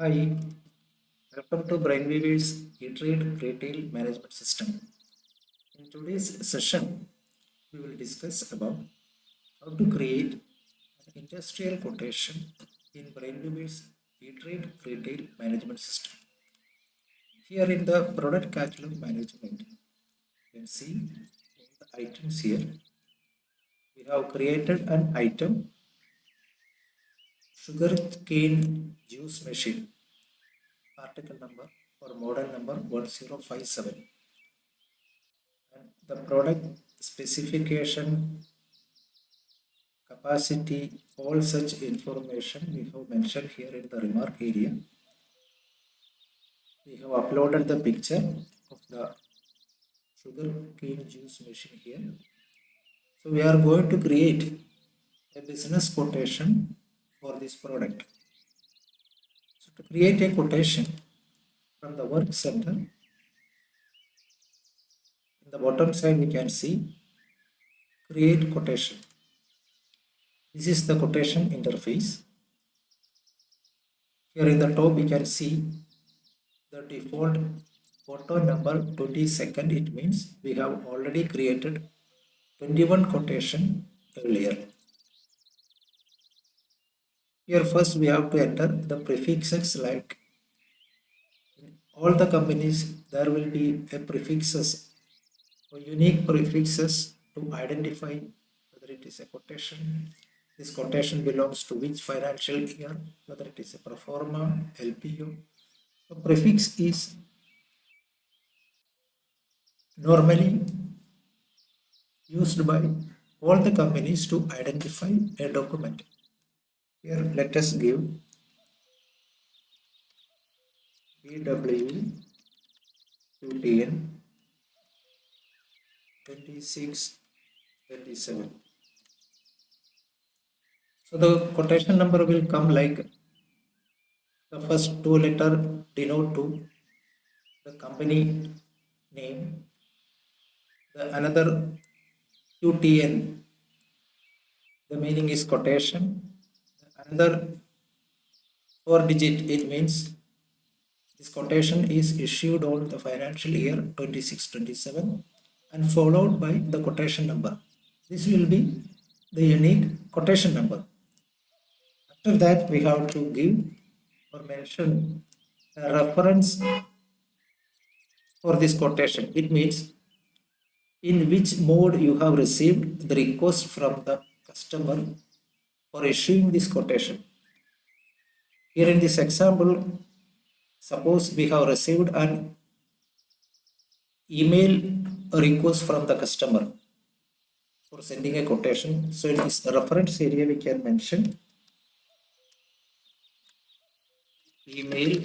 Hi, welcome to Brainweaver's E-Trade Retail Management System. In today's session, we will discuss about how to create an industrial quotation in Brainweaver's E-Trade Retail Management System. Here in the product catalog management, you can see the items here. We have created an item sugar cane juice machine, article number or model number 1057. And the product specification, capacity, all such information we have mentioned here in the remark area. We have uploaded the picture of the sugar cane juice machine here. So we are going to create a business quotation for this product. So to create a quotation from the work center, in the bottom side we can see create quotation. This is the quotation interface. Here in the top we can see the default photo number 22nd. It means we have already created 21 quotation earlier. Here first we have to enter the prefixes, like in all the companies there will be a prefixes or unique prefixes to identify whether it is a quotation. This quotation belongs to which financial year, whether it is a pro forma, LPO. The prefix is normally used by all the companies to identify a document. Here let us give BW QTN 2627. So the quotation number will come like the first two letter denote to the company name, the another QTN, the meaning is quotation, another 4 digit, it means this quotation is issued on the financial year 26-27 and followed by the quotation number. This will be the unique quotation number. After that, we have to give or mention a reference for this quotation. It means in which mode you have received the request from the customer for issuing this quotation. Here in this example, suppose we have received an email request from the customer for sending a quotation. So in this reference area, we can mention email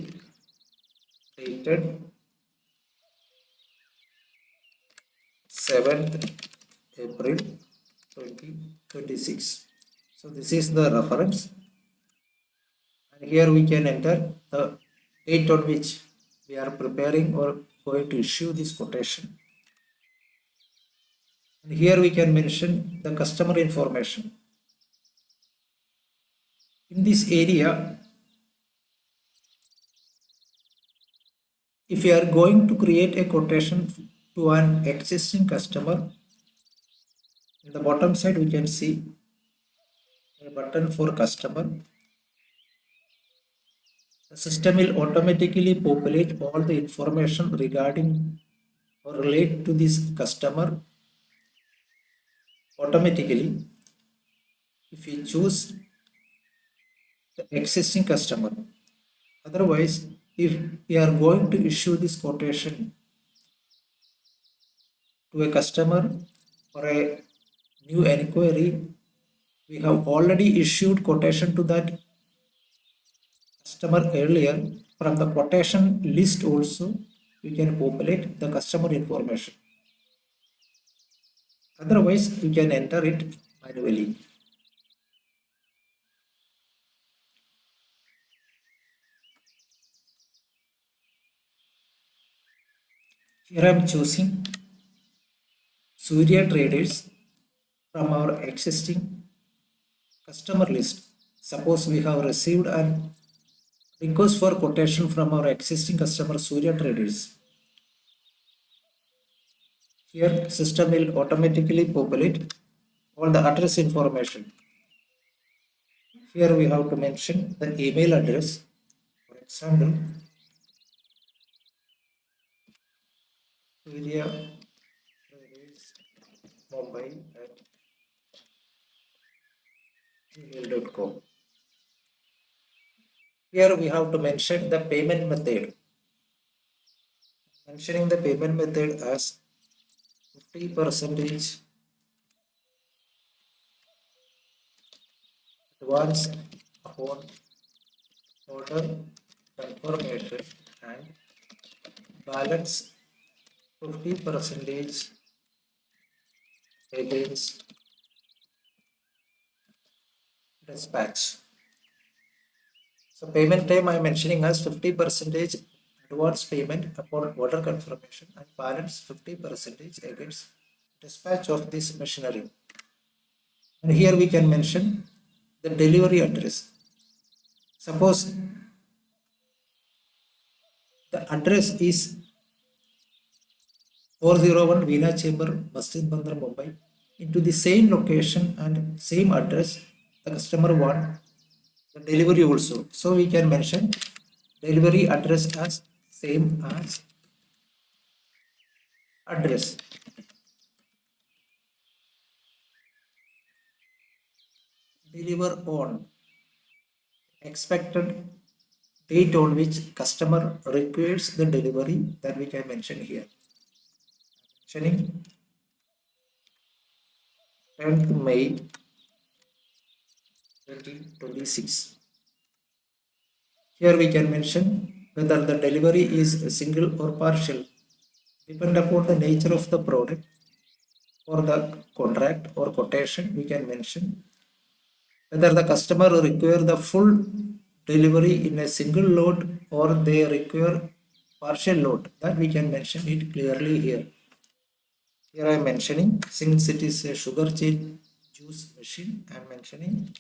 dated 7th April 2026. So this is the reference, and here we can enter the date on which we are preparing or going to issue this quotation. And here we can mention the customer information. In this area, if you are going to create a quotation to an existing customer, in the bottom side we can see a button for customer. The system will automatically populate all the information regarding or relate to this customer automatically if you choose the existing customer. Otherwise, if we are going to issue this quotation to a customer or a new enquiry, we have already issued quotation to that customer earlier. From the quotation list also we can populate the customer information. Otherwise, you can enter it manually. Here I am choosing Surya Traders from our existing customer list. Suppose we have received an Request for quotation from our existing customer Surya Traders. Here system will automatically populate all the address information. Here we have to mention the email address. For example, Surya Traders Mumbai at gmail.com. Here we have to mention the payment method. Mentioning the payment method as 50 percentage advance upon order confirmation and balance 50 percentage against dispatch. So payment time I am mentioning as 50 percentage advance payment upon order confirmation and balance 50 percentage against dispatch of this machinery. And here we can mention the delivery address. Suppose the address is 401 Veena Chamber, Masjid Bandar, Mumbai. Into the same location and same address, the customer want the delivery also. So we can mention delivery address as same as address. Deliver on expected date on which customer requires the delivery, that we can mention here. Mentioning 10th May 2026. Here we can mention whether the delivery is single or partial. Depend upon the nature of the product or the contract or quotation, we can mention whether the customer require the full delivery in a single load or they require partial load. That we can mention it clearly here. Here I am mentioning, since it is a sugar cane juice machine, I am mentioning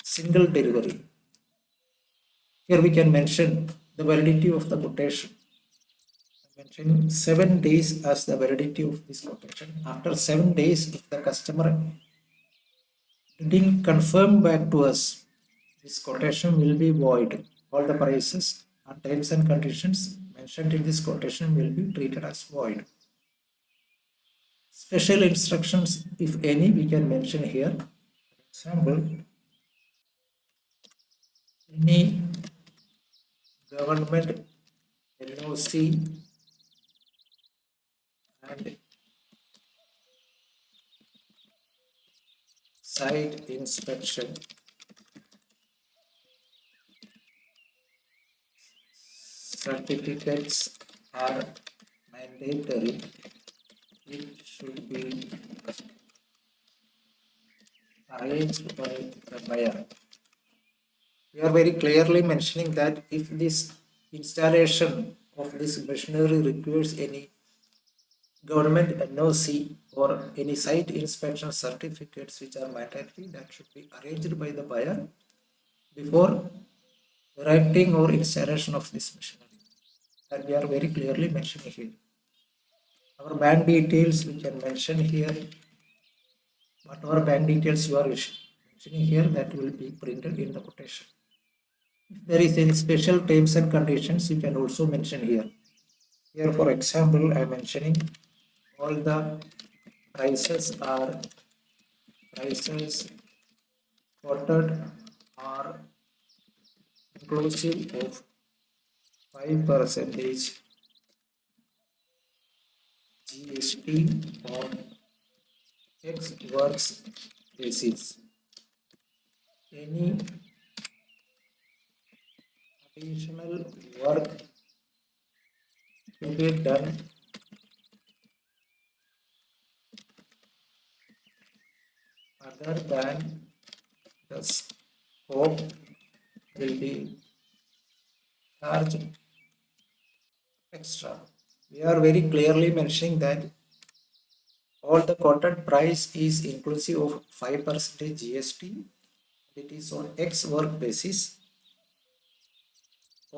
single delivery. Here we can mention the validity of the quotation. I am mentioning 7 days as the validity of this quotation. After 7 days, if the customer didn't confirm back to us, this quotation will be void. All the prices and terms and conditions mentioned in this quotation will be treated as void. Special instructions, if any, we can mention here. For example, any government NOC and site inspection certificates are mandatory. It should be arranged by the buyer. We are very clearly mentioning that if this installation of this machinery requires any government NOC or any site inspection certificates which are mandatory, that should be arranged by the buyer before erecting or installation of this machinery. That we are very clearly mentioning here. Our bank details we can mention here. Whatever bank details you are mentioning here, that will be printed in the quotation. If there is any special terms and conditions, you can also mention here. Here, for example, I am mentioning all the prices quoted are inclusive of 5 percentage GST on X works basis. Any additional work to be done other than the scope will be charged extra. We are very clearly mentioning that all the quoted price is inclusive of 5% GST. It is on X work basis.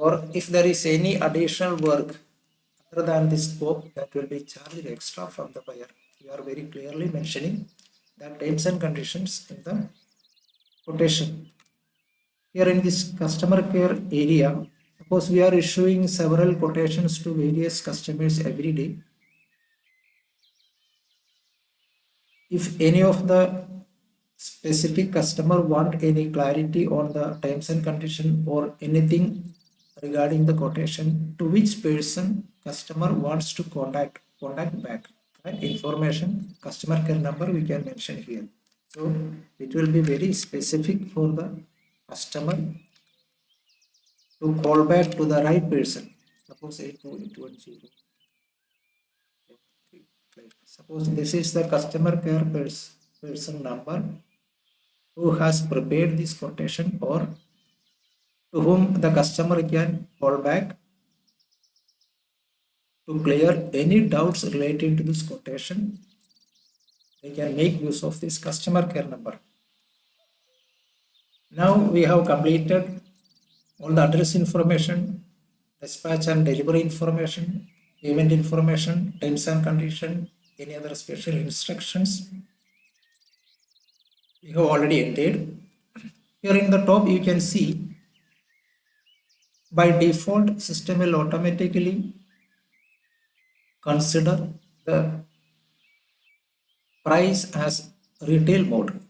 or if there is any additional work other than the scope that will be charged extra from the buyer. You are very clearly mentioning the terms and conditions in the quotation. Here in this customer care area, suppose we are issuing several quotations to various customers every day. If any of the specific customer want any clarity on the terms and condition or anything regarding the quotation, to which person customer wants to contact back, that information customer care number we can mention here. So it will be very specific for the customer to call back to the right person. Suppose 82810. Suppose this is the customer care person number who has prepared this quotation or to whom the customer can call back to clear any doubts relating to this quotation. They can make use of this customer care number. Now we have completed all the address information, dispatch and delivery information, payment information, terms and condition, any other special instructions we have already entered. Here in the top you can see by default system will automatically consider the price as retail mode.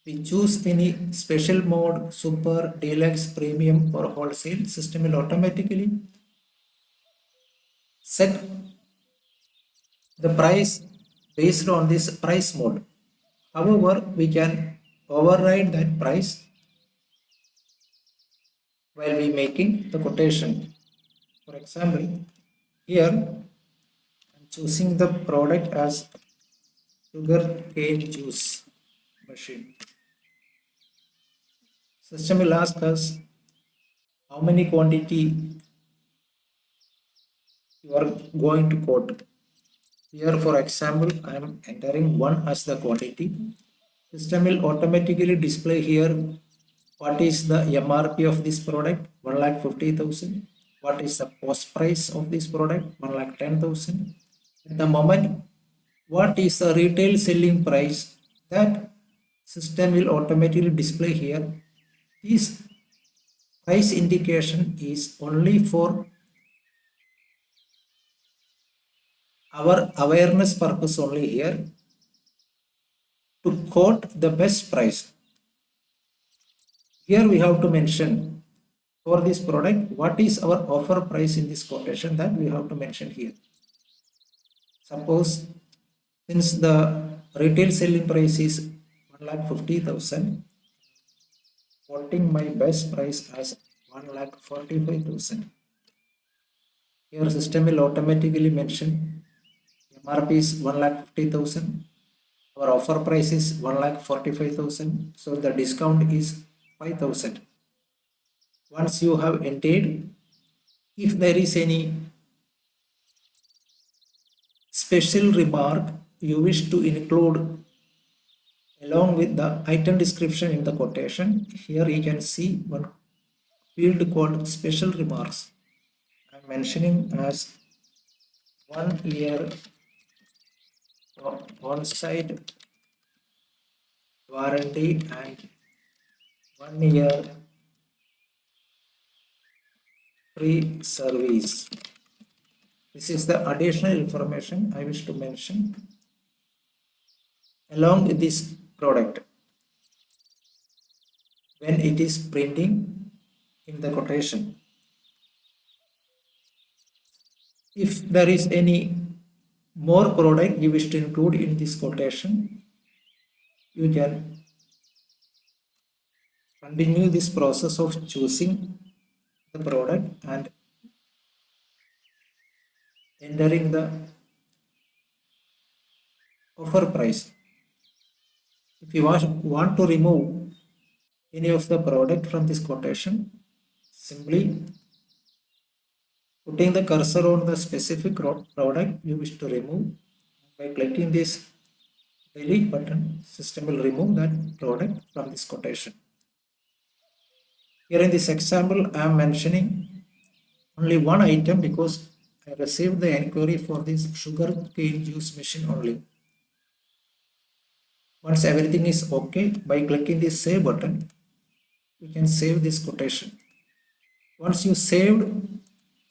We choose any special mode, super, deluxe, premium or wholesale, system will automatically set the price based on this price mode. However, we can override that price while we making the quotation. For example, here I'm choosing the product as sugar cane juice machine. System will ask us how many quantity you are going to quote. Here, for example, I am entering 1 as the quantity. System will automatically display here what is the MRP of this product, 1,50,000. What is the cost price of this product, 1,10,000. At the moment, what is the retail selling price, that system will automatically display here. This price indication is only for our awareness purpose only here to quote the best price. Here we have to mention for this product what is our offer price in this quotation, that we have to mention here. Suppose since the retail selling price is 1,50,000, quoting my best price as 1,45,000. Here system will automatically mention MRP is 1,50,000. Our offer price is 1,45,000. So the discount is 5,000. Once you have entered, if there is any special remark you wish to include along with the item description in the quotation, here you can see one field called special remarks. I am mentioning as 1 year on-site warranty and 1 year free service. This is the additional information I wish to mention along with this product when it is printing in the quotation. If there is any more product you wish to include in this quotation, you can continue this process of choosing the product and entering the offer price. If you want to remove any of the product from this quotation, simply putting the cursor on the specific product you wish to remove. By clicking this delete button, system will remove that product from this quotation. Here in this example, I am mentioning only one item because I received the enquiry for this sugar cane juice machine only. Once everything is okay, by clicking the save button, you can save this quotation. Once you saved,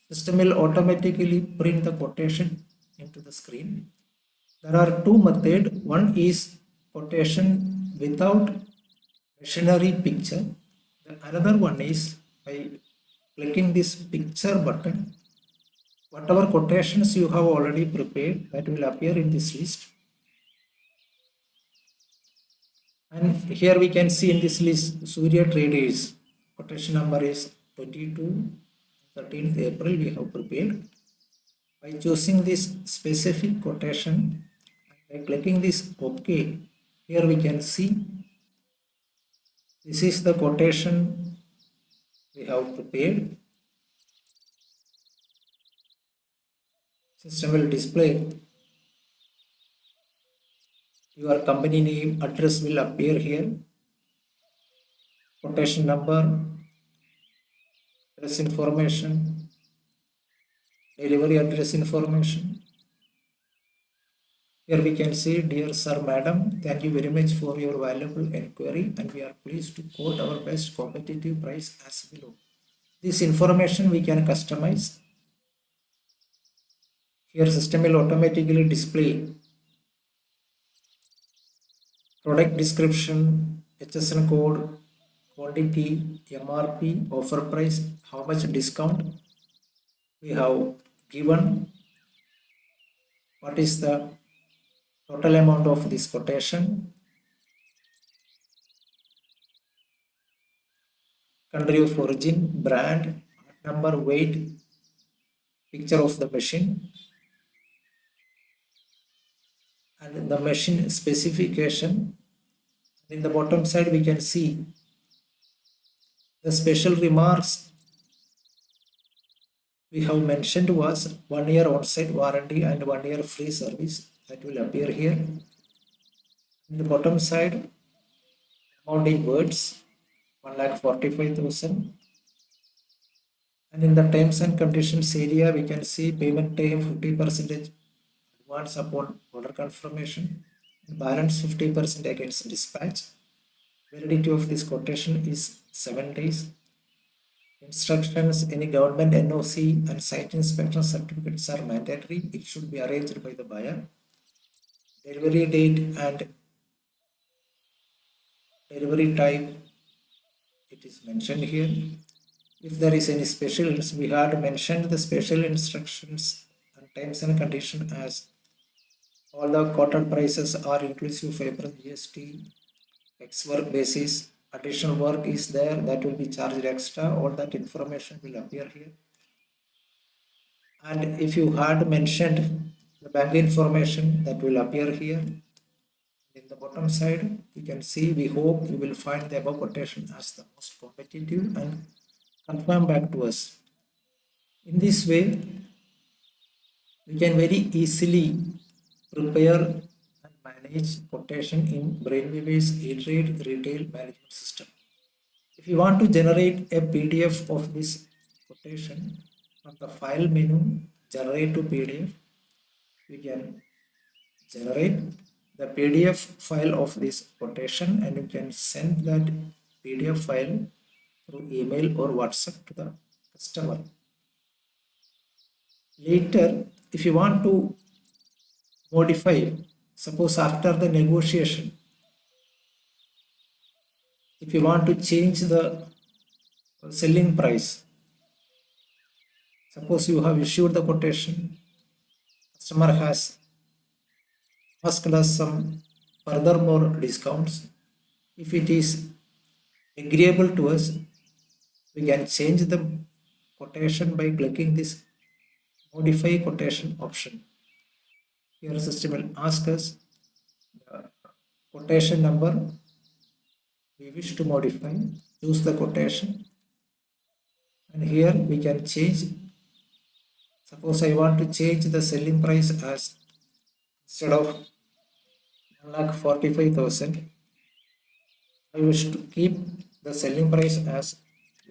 system will automatically print the quotation into the screen. There are two methods. One is quotation without machinery picture. The another one is by clicking this picture button. Whatever quotations you have already prepared, that will appear in this list. And here we can see in this list, Surya Traders quotation number is 22, 13th April we have prepared. By choosing this specific quotation, by clicking this OK, here we can see this is the quotation we have prepared. System will display your company name, address will appear here, quotation number, address information, delivery address information. Here we can see, dear sir, madam, thank you very much for your valuable inquiry and we are pleased to quote our best competitive price as below. This information we can customize. Here system will automatically display product description, HSN code, quantity, MRP, offer price, how much discount we have given, what is the total amount of this quotation, country of origin, brand, number, weight, picture of the machine, and the machine specification. In the bottom side, we can see the special remarks we have mentioned was 1 year on-site warranty and 1 year free service. That will appear here. In the bottom side, amount in words, 1,45,000. And in the terms and conditions area, we can see payment time 50% advance upon order confirmation, and balance 50% against dispatch. Validity of this quotation is 7 days. Instructions, any government NOC and site inspection certificates are mandatory. It should be arranged by the buyer. Delivery date and delivery time, it is mentioned here. If there is any special, we had mentioned the special instructions and terms and condition as all the quoted prices are inclusive of April GST, X work basis, additional work is there that will be charged extra, all that information will appear here. And if you had mentioned the bank information, that will appear here. In the bottom side, you can see, we hope you will find the above quotation as the most competitive and confirm back to us. In this way, we can very easily prepare and manage quotation in Brainweaver's e-trade retail management system. If you want to generate a PDF of this quotation, from the file menu, generate to PDF, we can generate the PDF file of this quotation and you can send that PDF file through email or WhatsApp to the customer. Later, if you want to modify, suppose after the negotiation, if you want to change the selling price, suppose you have issued the quotation, customer has asked us some furthermore discounts. If it is agreeable to us, we can change the quotation by clicking this modify quotation option. Here system will ask us the quotation number we wish to modify, choose the quotation, and here we can change. Suppose I want to change the selling price as, instead of 1,45,000, I wish to keep the selling price as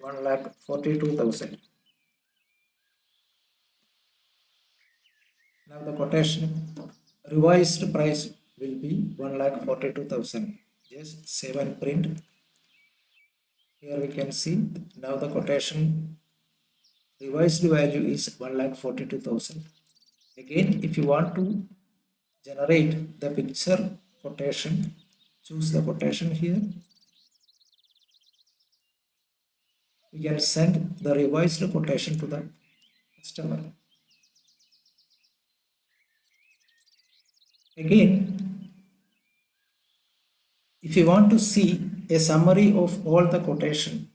1,42,000. Now the quotation revised price will be 1,42,000. Just save and print. Here we can see now the quotation revised value is 1,42,000. Again, if you want to generate the picture quotation, choose the quotation here. We can send the revised quotation to the customer. Again, if you want to see a summary of all the quotation,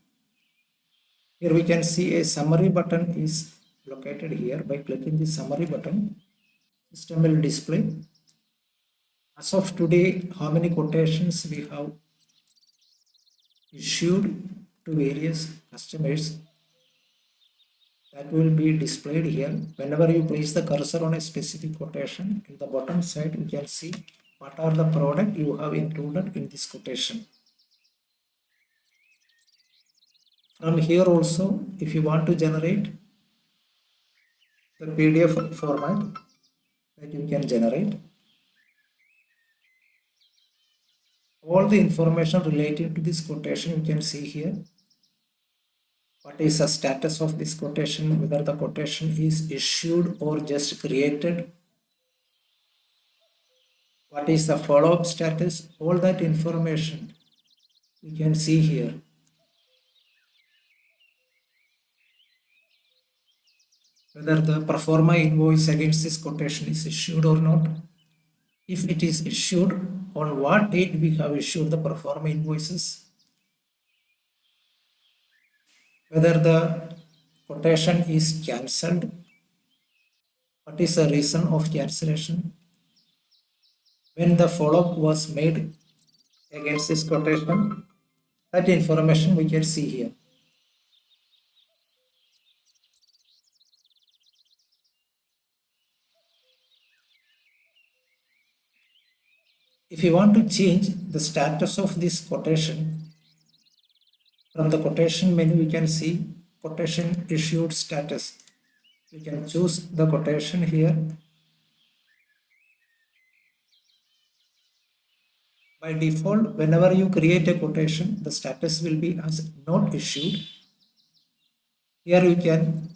here we can see a summary button is located here. By clicking the summary button, system will display as of today how many quotations we have issued to various customers. That will be displayed here. Whenever you place the cursor on a specific quotation, in the bottom side you can see what are the product you have included in this quotation. From here also, if you want to generate the PDF format that you can generate, all the information related to this quotation you can see here. What is the status of this quotation, whether the quotation is issued or just created, what is the follow-up status, all that information you can see here. Whether the pro forma invoice against this quotation is issued or not. If it is issued, on what date we have issued the pro forma invoices. Whether the quotation is cancelled, what is the reason of cancellation, when the follow-up was made against this quotation, that information we can see here. If you want to change the status of this quotation, from the quotation menu we can see quotation issued status. We can choose the quotation here. By default, whenever you create a quotation, the status will be as not issued. Here you can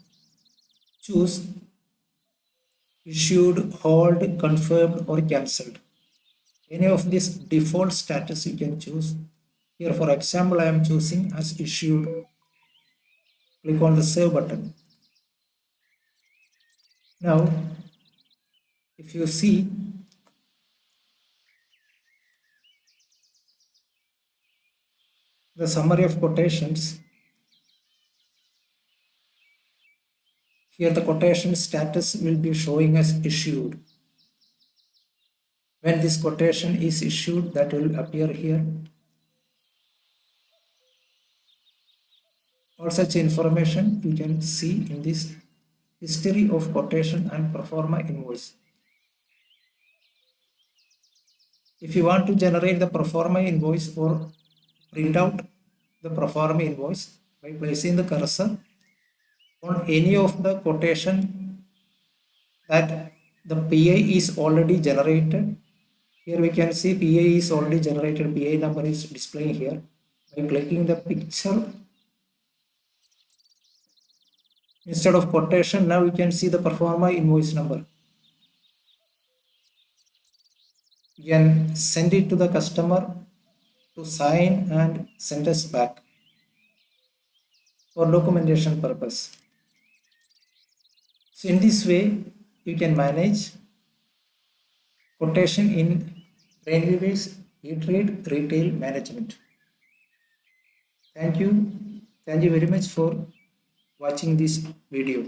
choose issued, hold, confirmed or cancelled. Any of this default status you can choose. Here for example, I am choosing as issued. Click on the save button. Now, if you see the summary of quotations, here the quotation status will be showing as issued. When this quotation is issued, that will appear here. All such information you can see in this history of quotation and pro forma invoice. If you want to generate the pro forma invoice or print out the pro forma invoice by placing the cursor on any of the quotation that the PA is already generated. Here we can see PA is already generated, PA number is displaying here. By clicking the picture, instead of quotation, now we can see the pro forma invoice number. You can send it to the customer to sign and send us back for documentation purpose. So in this way, you can manage quotation in Brainweaver's e-trade retail management. Thank you. Thank you very much for watching this video.